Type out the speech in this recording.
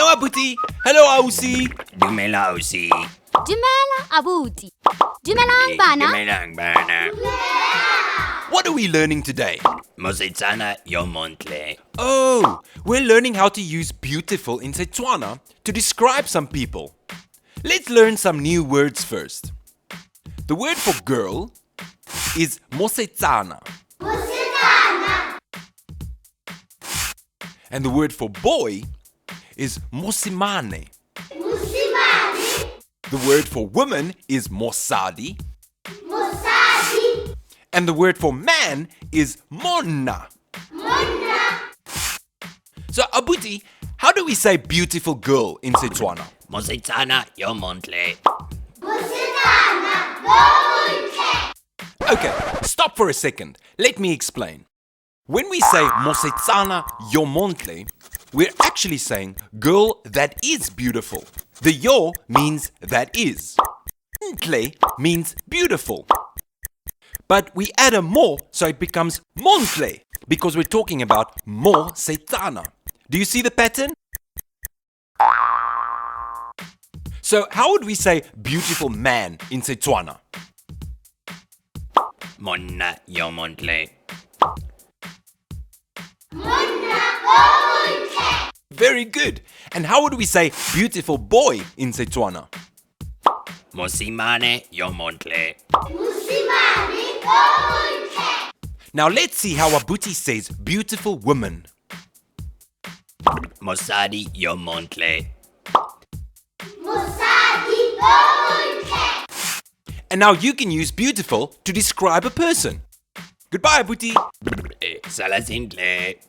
Hello Abuti. Hello Ausi. Dumela ausi. Dumela Abuti. Dumelang bana. Dumelang bana. What are we learning today? Setswana yo montle. Oh, we're learning how to use beautiful in Setswana to describe some people. Let's learn some new words first. The word for girl is mosetsana. And the word for boy is mosimane. The word for woman is mosadi. And the word for man is monna. So Abuti, how do we say beautiful girl in Setswana? Setswana yo montle. Okay, stop for a second. Let me explain. When we say mosetsana yo montle, we're actually saying girl that is beautiful. The yo means that is. Montle means beautiful. But we add a mo, so it becomes montle, because we're talking about mosetsana. Do you see the pattern? So how would we say beautiful man in Setswana? Monna yo montle. Very good. And how would we say beautiful boy in Setswana? Mosimane yo montle. Now let's see how Abuti says beautiful woman. Mosadi yo montle. And now you can use beautiful to describe a person. Goodbye, Abuti. Salasintle.